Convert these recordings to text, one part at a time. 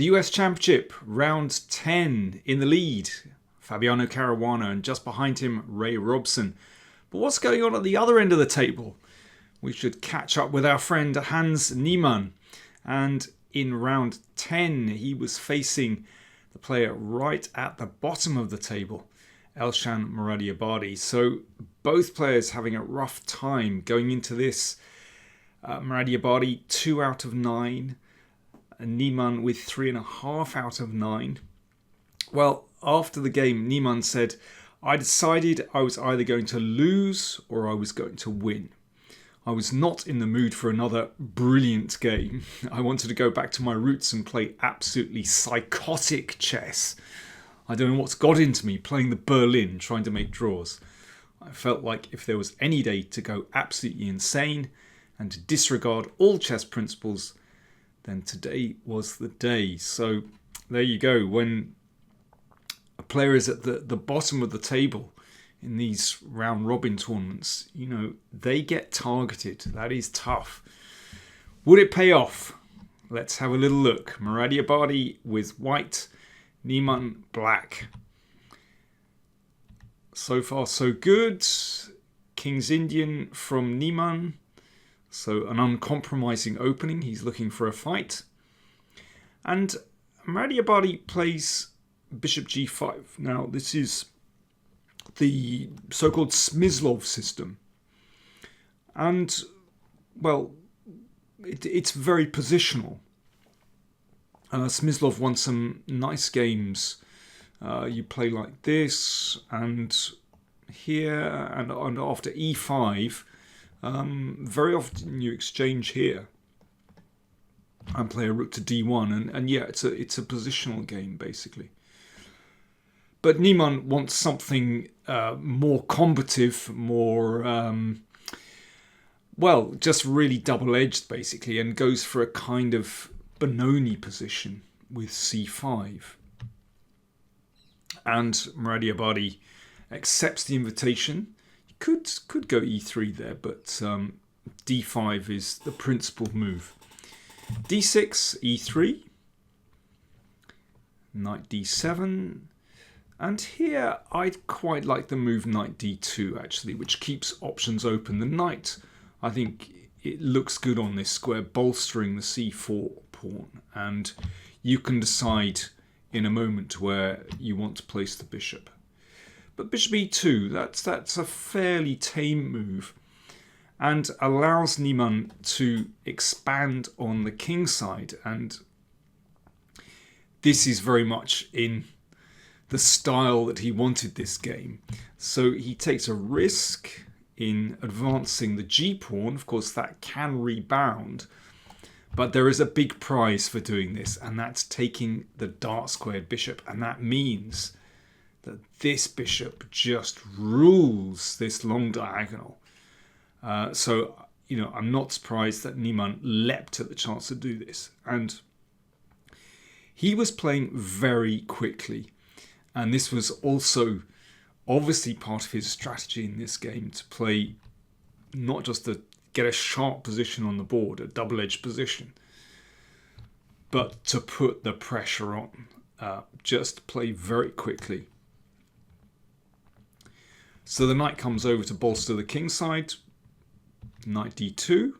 The US Championship, round 10 in the lead. Fabiano Caruana, and just behind him, Ray Robson. But what's going on at the other end of the table? We should catch up with our friend Hans Niemann. And in round 10, he was facing the player right at the bottom of the table, Elshan Moradiabadi. So both players having a rough time going into this. Moradiabadi 2 out of 9. And Niemann with 3.5 out of 9. Well, after the game, Niemann said, I decided I was either going to lose or I was going to win. I was not in the mood for another brilliant game. I wanted to go back to my roots and play absolutely psychotic chess. I don't know what's got into me playing the Berlin, trying to make draws. I felt like if there was any day to go absolutely insane and to disregard all chess principles, then today was the day. So there you go. When a player is at the bottom of the table in these round robin tournaments, you know, they get targeted. That is tough. Would it pay off? Let's have a little look. Moradiabadi with white, Niemann black. So far so good. King's Indian from Niemann. So an uncompromising opening. He's looking for a fight. And Moradiabadi plays bishop g5. Now this is the so-called Smyslov system. And, well, it's very positional. Smyslov won some nice games. You play like this and here and after e5. Very often you exchange here and play a rook to d1, and yeah, it's a positional game basically. But Niemann wants something more combative, more well, just really double-edged basically, and goes for a kind of Benoni position with c5. And Moradiabadi accepts the invitation. Could go e3 there, but d5 is the principal move. d6, e3, knight d7, and here I'd quite like the move knight d2 actually, which keeps options open. The knight, I think it looks good on this square, bolstering the c4 pawn, and you can decide in a moment where you want to place the bishop. But bishop e2, that's a fairly tame move and allows Niemann to expand on the king side. And this is very much in the style that he wanted this game. So he takes a risk in advancing the g-pawn. Of course, that can rebound. But there is a big prize for doing this, and that's taking the dark-squared bishop. And that means that this bishop just rules this long diagonal. So, you know, I'm not surprised that Niemann leapt at the chance to do this. And he was playing very quickly. And this was also obviously part of his strategy in this game, to play not just to get a sharp position on the board, a double-edged position, but to put the pressure on. Just play very quickly. So the knight comes over to bolster the king side. Knight d2.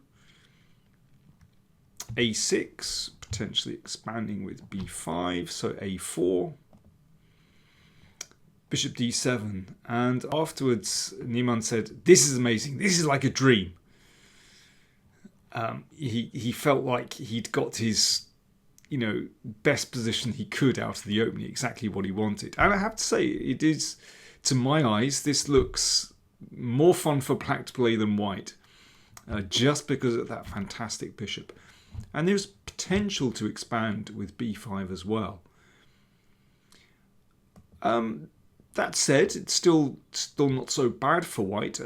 a6, potentially expanding with b5, so a4. Bishop d7. And afterwards, Niemann said, this is amazing. This is like a dream. He felt like he'd got his, you know, best position he could out of the opening, exactly what he wanted. And I have to say, it is, to my eyes, this looks more fun for black to play than white, just because of that fantastic bishop. And there's potential to expand with b5 as well. That said, it's still not so bad for white.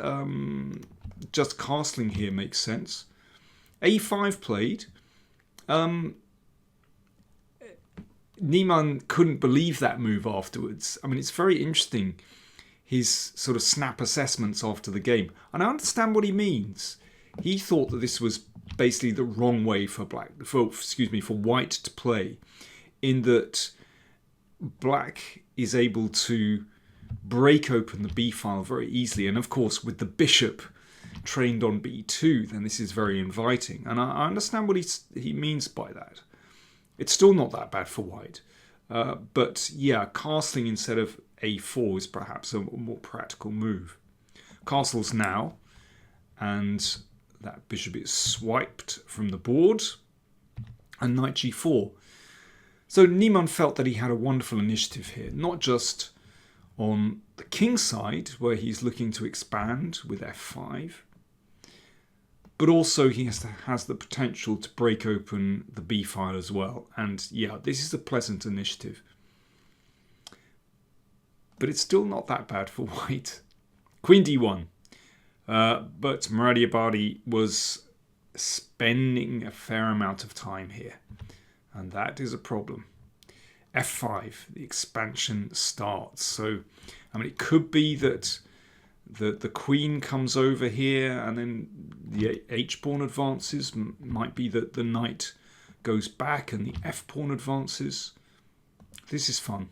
Just castling here makes sense. a5 played. Niemann couldn't believe that move afterwards. I mean, it's very interesting, his sort of snap assessments after the game. And I understand what he means. He thought that this was basically the wrong way for white to play. in that black is able to break open the b file very easily. And of course, with the bishop trained on b2, then this is very inviting. And I understand what he means by that. It's still not that bad for white. But yeah, castling instead of a4 is perhaps a more practical move. Castles now, and that bishop is swiped from the board, and knight g4. So Niemann felt that he had a wonderful initiative here, not just on the king side, where he's looking to expand with f5, but also he has the potential to break open the b file as well. And yeah, this is a pleasant initiative. But it's still not that bad for white. Queen d1. But Moradiabadi was spending a fair amount of time here. And that is a problem. f5, the expansion starts. So, I mean, it could be that the queen comes over here and then the h-pawn advances. Might be that the knight goes back and the f-pawn advances. This is fun.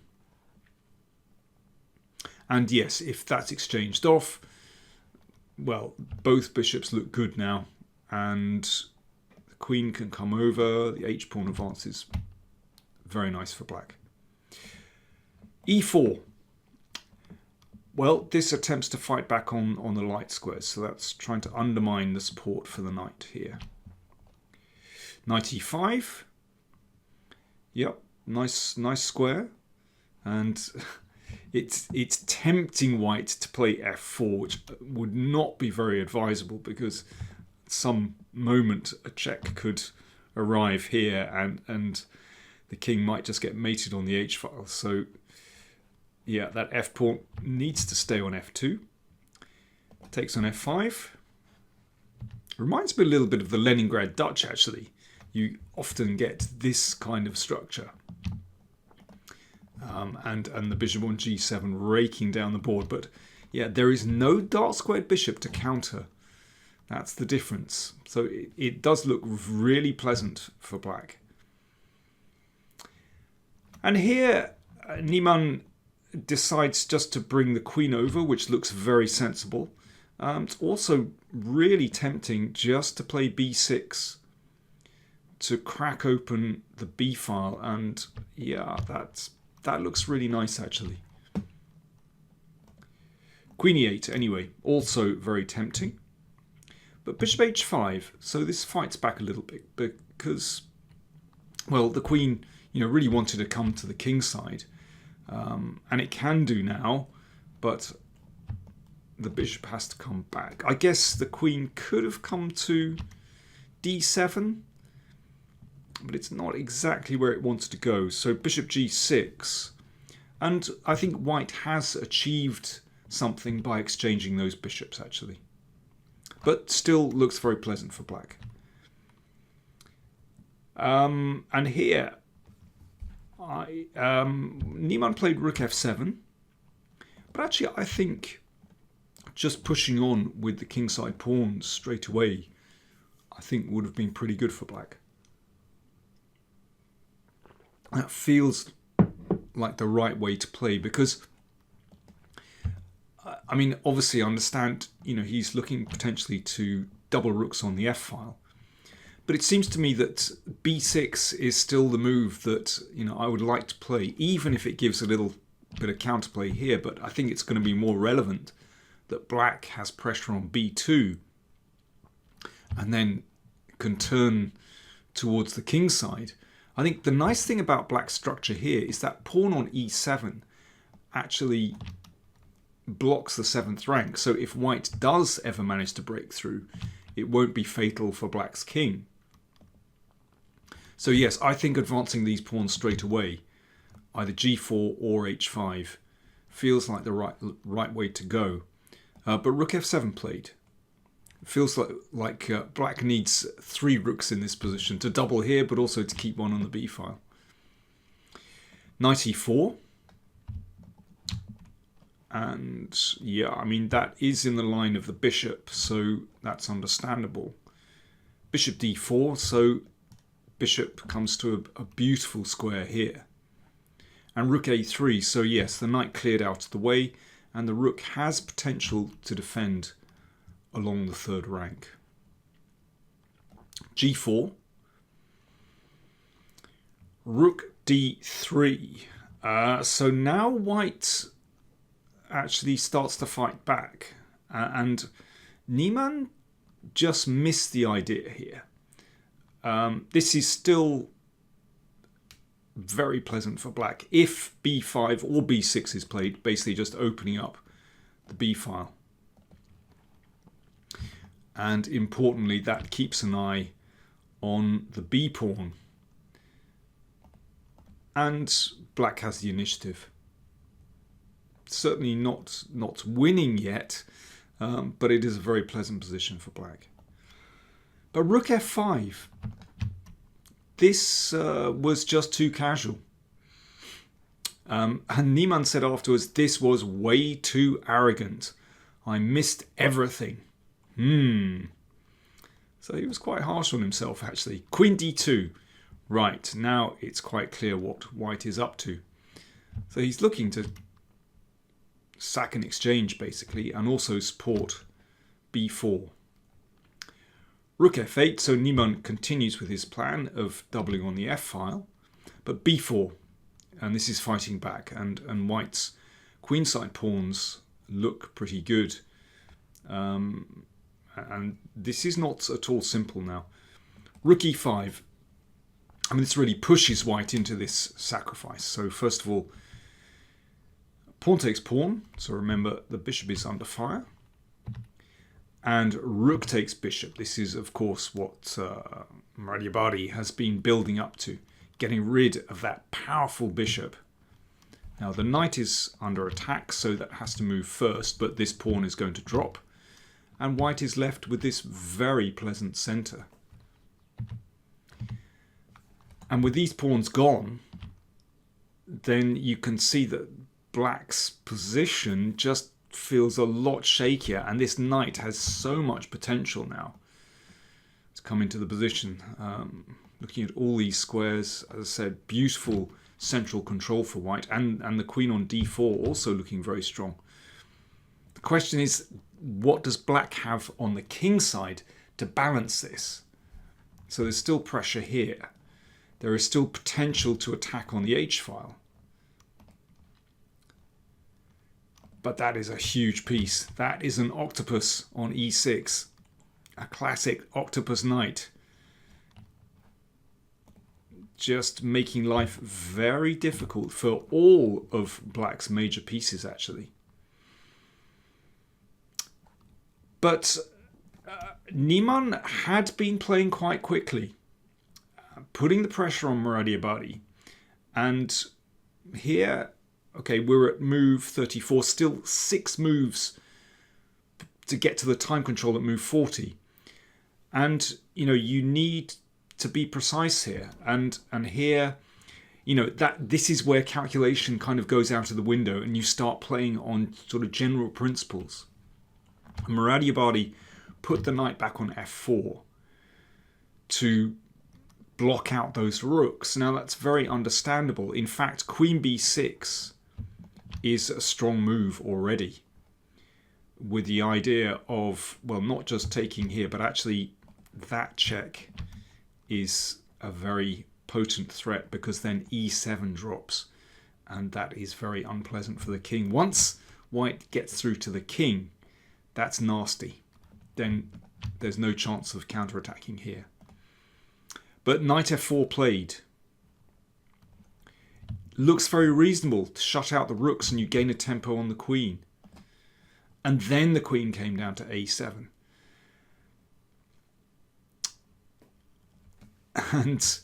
And yes, if that's exchanged off, well, both bishops look good now. And the queen can come over, the h-pawn advances. Very nice for black. e4. Well, this attempts to fight back on the light squares, so that's trying to undermine the support for the knight here. Knight e5. Yep, nice square. And it's tempting white to play f4, which would not be very advisable because at some moment a check could arrive here and the king might just get mated on the h-file. So yeah, that f-pawn needs to stay on f2. Takes on f5. Reminds me a little bit of the Leningrad Dutch, actually. You often get this kind of structure. And the bishop on g7 raking down the board. But yeah, there is no dark squared bishop to counter. That's the difference. So it does look really pleasant for black. And here, Niemann decides just to bring the queen over, which looks very sensible. It's also really tempting just to play b6 to crack open the b file. And yeah, that looks really nice, actually. Queen e8, anyway, also very tempting. But bishop h5, so this fights back a little bit because, well, the queen, really wanted to come to the king side. And it can do now, but the bishop has to come back. I guess the queen could have come to d7, but it's not exactly where it wanted to go. So bishop g6, and I think white has achieved something by exchanging those bishops, actually. But still looks very pleasant for black. And here, Niemann played rook f7, but actually I think just pushing on with the kingside pawns straight away, I think would have been pretty good for black. That feels like the right way to play because, I mean, obviously I understand, he's looking potentially to double rooks on the f-file. But it seems to me that b6 is still the move that I would like to play, even if it gives a little bit of counterplay here. But I think it's going to be more relevant that black has pressure on b2 and then can turn towards the king side. I think the nice thing about black's structure here is that pawn on e7 actually blocks the 7th rank. So if white does ever manage to break through, it won't be fatal for black's king. So yes, I think advancing these pawns straight away, either g4 or h5, feels like the right way to go. But rook f7 played. Feels like black needs 3 rooks in this position to double here, but also to keep one on the b file. Knight e4. And yeah, I mean, that is in the line of the bishop, so that's understandable. Bishop d4, so bishop comes to a beautiful square here. And rook a3, so yes, the knight cleared out of the way, and the rook has potential to defend along the third rank. g4, rook d3. So now white actually starts to fight back, and Niemann just missed the idea here. This is still very pleasant for black if b5 or b6 is played, basically just opening up the b file. And importantly, that keeps an eye on the b pawn. And black has the initiative. Certainly not winning yet, but it is a very pleasant position for black. But rook f5. This was just too casual. And Niemann said afterwards, this was way too arrogant. I missed everything. So he was quite harsh on himself, actually. Queen d2. Right, now it's quite clear what white is up to. So he's looking to sack an exchange, basically, and also support b4. Rook f8, so Niemann continues with his plan of doubling on the f file, but b4, and this is fighting back, and white's queenside pawns look pretty good. And this is not at all simple now. Rook e5. I mean, this really pushes white into this sacrifice. So first of all, pawn takes pawn. So remember, the bishop is under fire. And rook takes bishop. This is, of course, what Moradiabadi has been building up to, getting rid of that powerful bishop. Now, the knight is under attack, so that has to move first, but this pawn is going to drop. And white is left with this very pleasant center. And with these pawns gone, then you can see that black's position just feels a lot shakier, and this knight has so much potential now to come into the position. Looking at all these squares, as I said, beautiful central control for white, and the queen on d4 also looking very strong. The question is, what does black have on the king side to balance this? So there's still pressure here. There is still potential to attack on the h-file. But that is a huge piece. That is an octopus on e6. A classic octopus knight. Just making life very difficult for all of black's major pieces, actually. But Niemann had been playing quite quickly, putting the pressure on Moradiabadi. And here, okay, we're at move 34, still 6 moves to get to the time control at move 40. And, you know, you need to be precise here. And here, you know, that this is where calculation kind of goes out of the window and you start playing on sort of general principles. Moradiabadi put the knight back on f4 to block out those rooks. Now that's very understandable. In fact, queen b6 is a strong move already, with the idea of, well, not just taking here, but actually that check is a very potent threat, because then e7 drops, and that is very unpleasant for the king. Once white gets through to the king, that's nasty. Then there's no chance of counterattacking here. But knight f4 played looks very reasonable to shut out the rooks and you gain a tempo on the queen. And then the queen came down to a7. And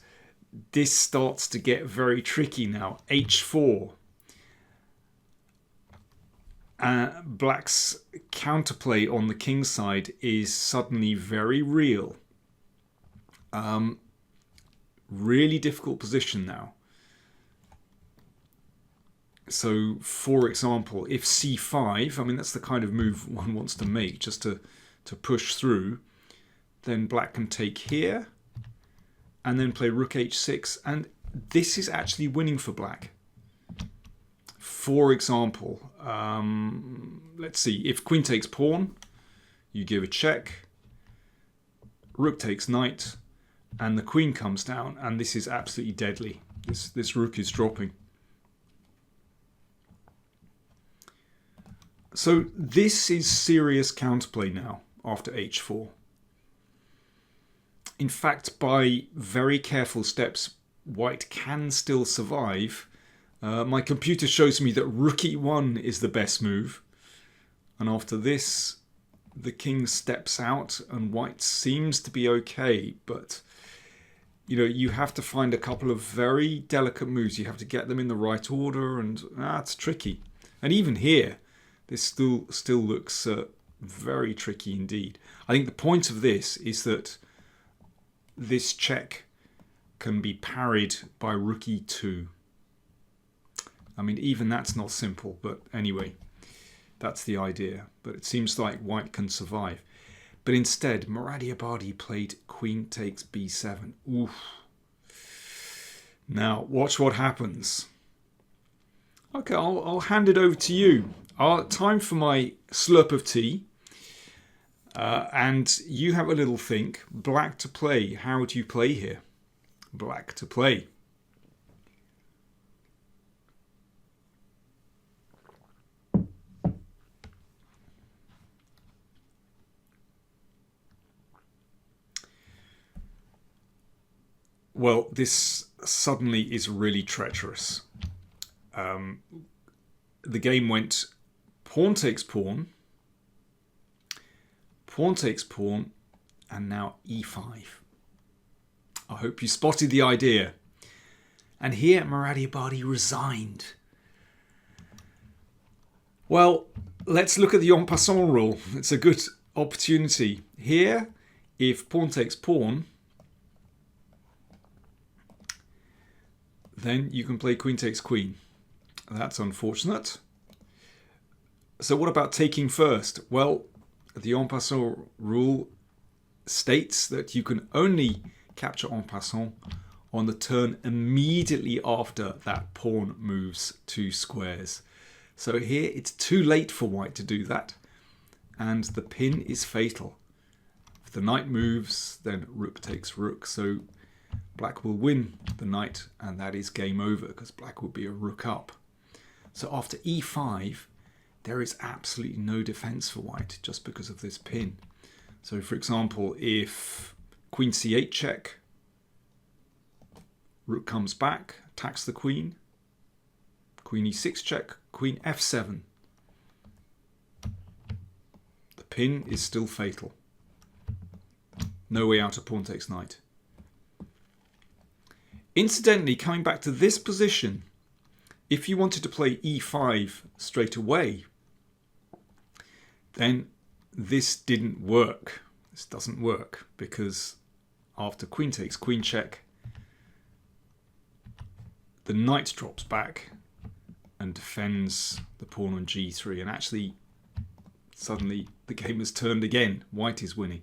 this starts to get very tricky now. h4. Black's counterplay on the king side is suddenly very real. Really difficult position now. So, for example, if c5, I mean, that's the kind of move one wants to make, just to push through, then black can take here, and then play rook h6, and this is actually winning for black. For example, let's see, if queen takes pawn, you give a check, rook takes knight, and the queen comes down, and this is absolutely deadly. This rook is dropping. So this is serious counterplay now after h4. In fact, by very careful steps, white can still survive. My computer shows me that rook e1 is the best move. And after this, the king steps out and white seems to be okay. But, you know, you have to find a couple of very delicate moves. You have to get them in the right order, and that's tricky. And even here, this still looks very tricky indeed. I think the point of this is that this check can be parried by rook e2. I mean, even that's not simple, but anyway, that's the idea. But it seems like white can survive. But instead, Moradiabadi played queen takes b7. Oof. Now, watch what happens. Okay, I'll hand it over to you. Time for my slurp of tea. And you have a little think. Black to play. How do you play here? Black to play. Well, this suddenly is really treacherous. The game went pawn takes pawn, pawn takes pawn, and now e5. I hope you spotted the idea. And here Moradiabadi resigned. Well, let's look at the en passant rule. It's a good opportunity. Here, if pawn takes pawn, then you can play queen takes queen. That's unfortunate. So what about taking first? Well, the en passant rule states that you can only capture en passant on the turn immediately after that pawn moves 2 squares. So here it's too late for white to do that, and the pin is fatal. If the knight moves, then rook takes rook, so black will win the knight, and that is game over because black will be a rook up. So after e5, there is absolutely no defense for white just because of this pin. So for example, if queen c8 check, rook comes back, attacks the queen, queen e6 check, queen f7. The pin is still fatal. No way out of pawn takes knight. Incidentally, coming back to this position, if you wanted to play e5 straight away, then this didn't work. This doesn't work because after queen takes queen check, the knight drops back and defends the pawn on g3, and actually suddenly the game has turned again. White is winning.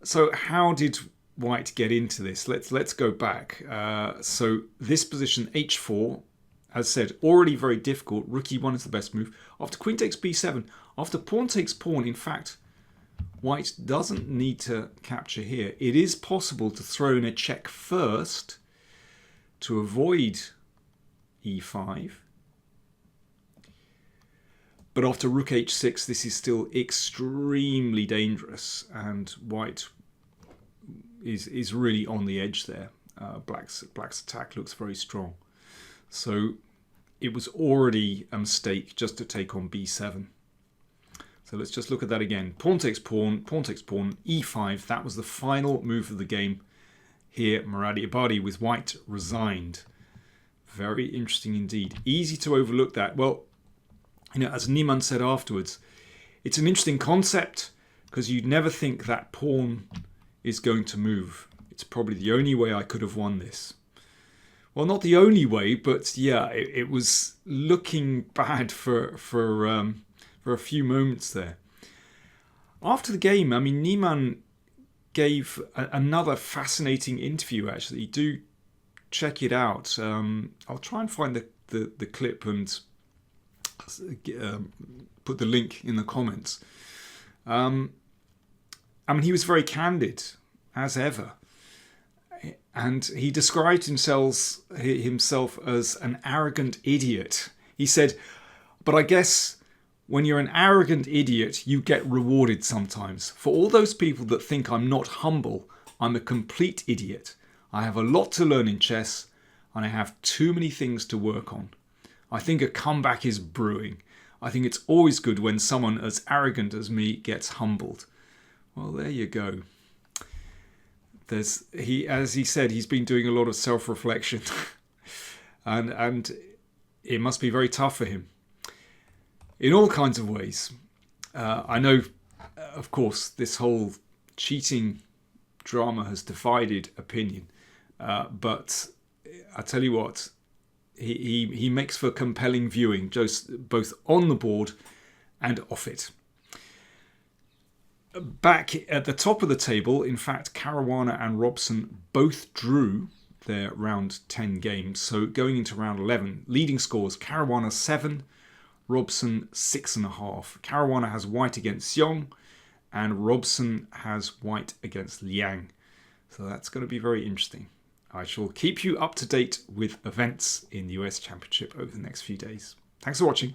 So how did white get into this? Let's go back. So this position h4, as said, already very difficult. Rook e1 is the best move. After queen takes b7, after pawn takes pawn, in fact, white doesn't need to capture here. It is possible to throw in a check first to avoid e5. But after rook h6, this is still extremely dangerous, and white is really on the edge there. Black's attack looks very strong. So it was already a mistake just to take on b7. So let's just look at that again. Pawn takes pawn, e5. That was the final move of the game. Here, Moradiabadi with white resigned. Very interesting indeed. Easy to overlook that. Well, you know, as Niemann said afterwards, it's an interesting concept because you'd never think that pawn is going to move. It's probably the only way I could have won this. Well, not the only way, but yeah, it was looking bad for a few moments there. After the game, I mean, Niemann gave another fascinating interview, actually. Do check it out. I'll try and find the clip and put the link in the comments. I mean, he was very candid, as ever. And he described himself as an arrogant idiot. He said, but I guess when you're an arrogant idiot, you get rewarded sometimes. For all those people that think I'm not humble, I'm a complete idiot. I have a lot to learn in chess, and I have too many things to work on. I think a comeback is brewing. I think it's always good when someone as arrogant as me gets humbled. Well, there you go. As he said, he's been doing a lot of self-reflection, and it must be very tough for him in all kinds of ways. I know, of course, this whole cheating drama has divided opinion, but I tell you what, he makes for compelling viewing, just both on the board and off it. Back at the top of the table, in fact, Caruana and Robson both drew their round 10 games. So going into round 11, leading scores, Caruana 7, Robson 6.5. Caruana has white against Xiong, and Robson has white against Liang. So that's going to be very interesting. I shall keep you up to date with events in the US Championship over the next few days. Thanks for watching.